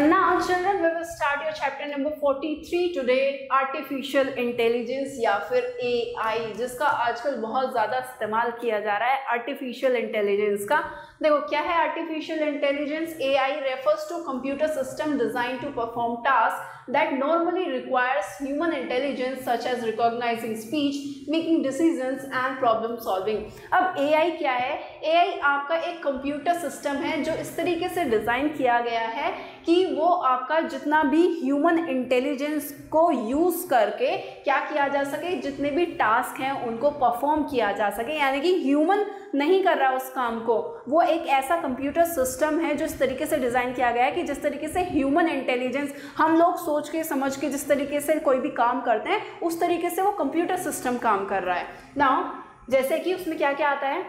And now children, we will start your chapter number 43 today, artificial intelligence या फिर AI, जिसका आजकल बहुत ज़्यादा इस्तेमाल किया जा रहा है artificial intelligence का। देखो क्या है artificial intelligence? AI refers to computer system designed to perform tasks that normally requires human intelligence such as recognizing speech, making decisions and problem solving। अब AI क्या है? AI आपका एक कंप्यूटर सिस्टम है जो इस तरीके से डिज़ाइन किया गया है कि वो आपका जितना भी ह्यूमन इंटेलिजेंस को यूज़ करके क्या किया जा सके, जितने भी टास्क हैं उनको परफॉर्म किया जा सके, यानी कि ह्यूमन नहीं कर रहा उस काम को, वो एक ऐसा कंप्यूटर सिस्टम है जो इस तरीके से डिज़ाइन किया गया है कि जिस तरीके से ह्यूमन इंटेलिजेंस हम लोग सोच के समझ के जिस तरीके से कोई भी काम करते हैं उस तरीके से वो कंप्यूटर सिस्टम काम कर रहा है। नाउ जैसे कि उसमें क्या क्या आता है,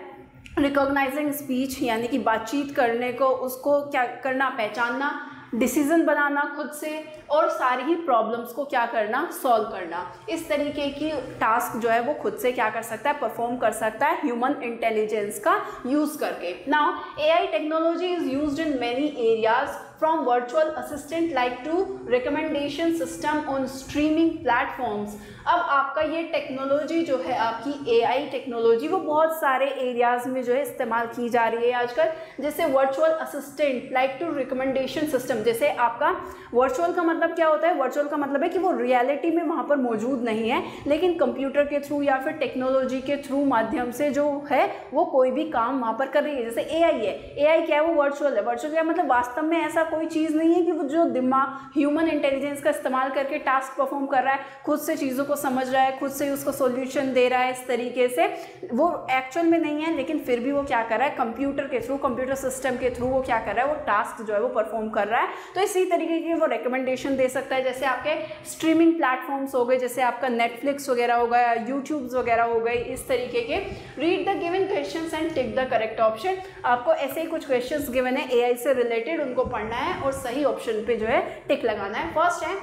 रिकॉग्नाइजिंग स्पीच यानी कि बातचीत करने को, उसको क्या करना, पहचानना, डिसीजन बनाना खुद से, और सारी ही प्रॉब्लम्स को क्या करना, सॉल्व करना। इस तरीके की टास्क जो है वो खुद से क्या कर सकता है, परफॉर्म कर सकता है ह्यूमन इंटेलिजेंस का यूज़ करके। Now AI technology is used in many areas from virtual assistant like to recommendation system on streaming platforms। अब आपका ये टेक्नोलॉजी जो है आपकी AI टेक्नोलॉजी वो बहुत सारे एरियाज़ में जो है इस्तेमाल की जा रही है आजकल, जैसे virtual assistant like to recommendation system. जैसे आपका वर्चुअल का मतलब क्या होता है, वर्चुअल का मतलब है कि वो रियलिटी में वहाँ पर मौजूद नहीं है, लेकिन कंप्यूटर के थ्रू या फिर टेक्नोलॉजी के थ्रू माध्यम से जो है वो कोई भी काम वहाँ पर कर रही है। जैसे AI है, AI क्या है, वो वर्चुअल है। वर्चुअल क्या मतलब वास्तव में ऐसा कोई चीज़ नहीं है कि वो जो दिमाग ह्यूमन इंटेलिजेंस का इस्तेमाल करके टास्क परफॉर्म कर रहा है, खुद से चीज़ों को समझ रहा है, खुद से उसको सॉल्यूशन दे रहा है, इस तरीके से वो एक्चुअल में नहीं है, लेकिन फिर भी वो क्या कर रहा है, कंप्यूटर के थ्रू, कंप्यूटर सिस्टम के थ्रू वो क्या कर रहा है, वो टास्क जो है वो परफॉर्म कर रहा है। तो इसी तरीके की वो रिकमेंडेशन दे सकता है। जैसे आपके स्ट्रीमिंग प्लेटफॉर्म्स हो गए, जैसे आपका नेटफ्लिक्स वगैरह हो गया, यूट्यूब्स वगैरह हो गए, इस तरीके के। Read the given questions and tick the correct option. आपको ऐसे ही कुछ क्वेश्चंस गिवन है AI से रिलेटेड, उनको पढ़ना है और सही ऑप्शन पे जो है टिक लगाना है। फर्स्ट है,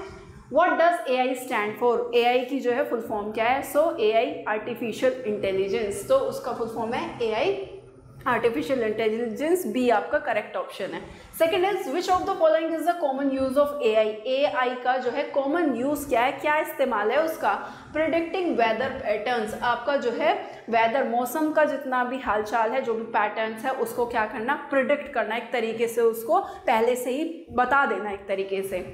what does AI stand for? AI की जो है फुल फॉर्म क्या है? सो AI आर्टिफिशियल इंटेलिजेंस, तो उसका फुल फॉर्म है AI आर्टिफिशियल इंटेलिजेंस, बी आपका करेक्ट ऑप्शन है। Second is which of the following is the common use of AI? AI का जो है कॉमन यूज क्या है, क्या इस्तेमाल है उसका? प्रिडिक्टिंग वेदर पैटर्न्स, आपका जो है वेदर, मौसम का जितना भी हालचाल है, जो भी पैटर्न्स है उसको क्या करना, प्रिडिक्ट करना, एक तरीके से उसको पहले से ही बता देना एक तरीके से।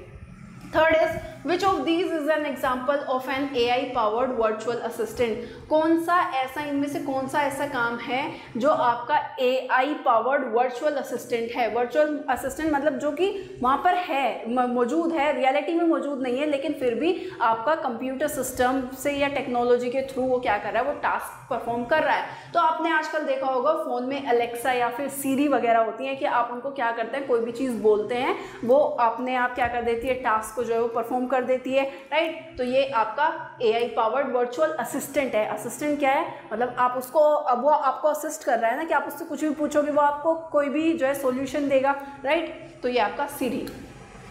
Third is which of these is an example of an AI powered virtual assistant? कौन सा ऐसा, इनमें से कौन सा ऐसा काम है जो आपका AI पावर्ड वर्चुअल असिस्टेंट है? वर्चुअल असिस्टेंट मतलब जो कि वहाँ पर है, मौजूद है, रियलिटी में मौजूद नहीं है, लेकिन फिर भी आपका कंप्यूटर सिस्टम से या टेक्नोलॉजी के थ्रू वो क्या कर रहा है, वो टास्क परफॉर्म कर रहा है। तो आपने आजकल देखा होगा फ़ोन में अलेक्सा या फिर सीरी वगैरह होती हैं कि आप उनको क्या करते हैं, कोई भी चीज़ बोलते हैं, वो अपने आप क्या कर देती है, टास्क को जो है वो परफॉर्म कर देती है, राइट। तो ये आपका AI पावर्ड वर्चुअल असिस्टेंट है। असिस्टेंट क्या है, मतलब आप उसको, अब वो आपको असिस्ट कर रहा है ना, कि आप उससे कुछ भी पूछोगे वो आपको कोई भी जो है सॉल्यूशन देगा, राइट। तो ये आपका सीरी।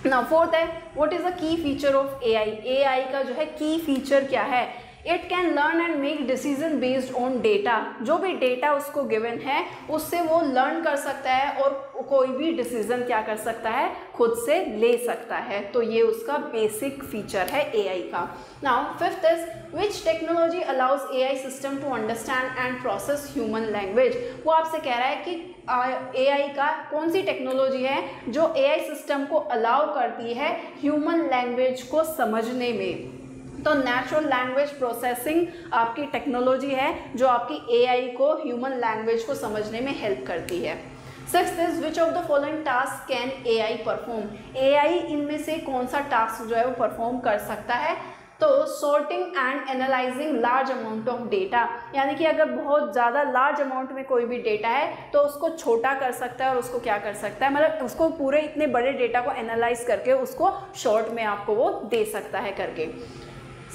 नाउ फोर्थ है, what is the key feature of AI? AI का जो है की फीचर क्या है? It can learn and make decision based on data. जो भी डेटा उसको गिवन है उससे वो लर्न कर सकता है और कोई भी डिसीजन क्या कर सकता है, खुद से ले सकता है। तो ये उसका बेसिक फीचर है AI का। Now fifth is which technology allows AI system to understand and process human language? वो आपसे कह रहा है कि AI का कौन सी टेक्नोलॉजी है जो AI सिस्टम को अलाउ करती है ह्यूमन लैंग्वेज को समझने में। तो नेचुरल लैंग्वेज प्रोसेसिंग आपकी टेक्नोलॉजी है जो आपकी AI को ह्यूमन लैंग्वेज को समझने में हेल्प करती है। Sixth is which of the following task can AI perform? AI इनमें से कौन सा टास्क जो है वो परफॉर्म कर सकता है? तो sorting and analysing large amount of data, यानी कि अगर बहुत ज़्यादा लार्ज अमाउंट में कोई भी डेटा है तो उसको छोटा कर सकता है और उसको क्या कर सकता है, मतलब उसको पूरे इतने बड़े डेटा को एनालाइज करके उसको शॉर्ट में आपको वो दे सकता है करके।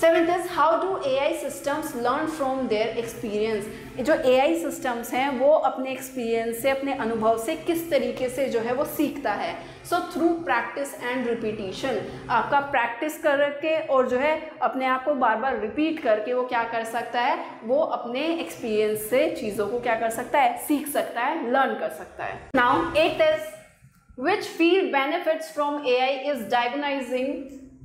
Seventh is how do AI systems learn from their experience? जो AI सिस्टम्स हैं वो अपने एक्सपीरियंस से, अपने अनुभव से किस तरीके से जो है वो सीखता है? So through practice and repetition. आपका प्रैक्टिस करके और जो है अपने आप को बार बार रिपीट करके वो क्या कर सकता है, वो अपने एक्सपीरियंस से चीज़ों को क्या कर सकता है, सीख सकता है, लर्न कर सकता है। Now at is which field benefits from AI is diagnosing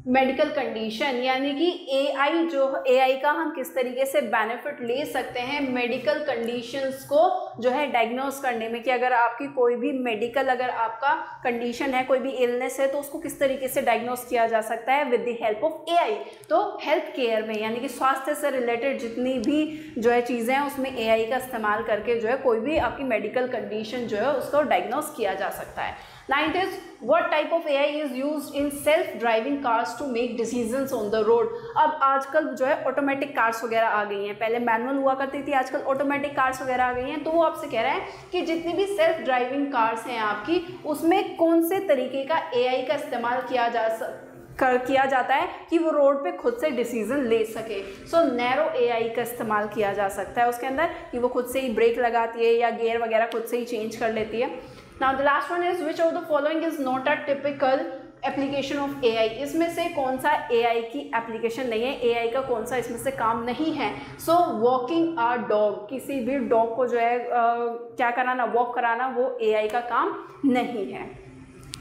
medical condition, यानी कि AI का हम किस तरीके से बेनिफिट ले सकते हैं मेडिकल कंडीशंस को जो है डायग्नोस करने में, कि अगर आपकी कोई भी मेडिकल अगर आपका कंडीशन है, कोई भी इलनेस है, तो उसको किस तरीके से डायग्नोस किया जा सकता है with the help of AI। तो हेल्थ केयर में यानी कि स्वास्थ्य से रिलेटेड जितनी भी जो है चीज़ें हैं उसमें AI का इस्तेमाल करके जो है कोई भी आपकी मेडिकल कंडीशन जो है उसको डायग्नोस किया जा सकता है। Ninth is what type of AI is used in self-driving cars to make decisions on the road। अब आजकल जो है ऑटोमेटिक कार्स वगैरह आ गई हैं, पहले मैनुअल हुआ करती थी, आजकल ऑटोमेटिक कार्स वगैरह आ गई हैं। तो वो आपसे कह रहा है कि जितनी भी सेल्फ ड्राइविंग कार्स हैं आपकी, उसमें कौन से तरीके का AI का इस्तेमाल किया जाता है कि वो रोड पे खुद से डिसीजन ले सके। सो नैरो AI का इस्तेमाल किया जा सकता है उसके अंदर, कि वो खुद से ही ब्रेक लगाती है या गियर वगैरह खुद से ही चेंज कर लेती है। Now the last one is which of the following is not a typical application of AI। इसमें से कौन सा AI की एप्लीकेशन नहीं है, AI का कौन सा इसमें से काम नहीं है। सो वॉकिंग अ डॉग, किसी भी डॉग को जो है क्या कराना, वॉक कराना, वो AI का काम नहीं है,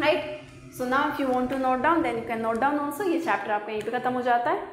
right. So now if you want to note down then you can note down also. ये चैप्टर आपका यहीं पे खत्म हो जाता है।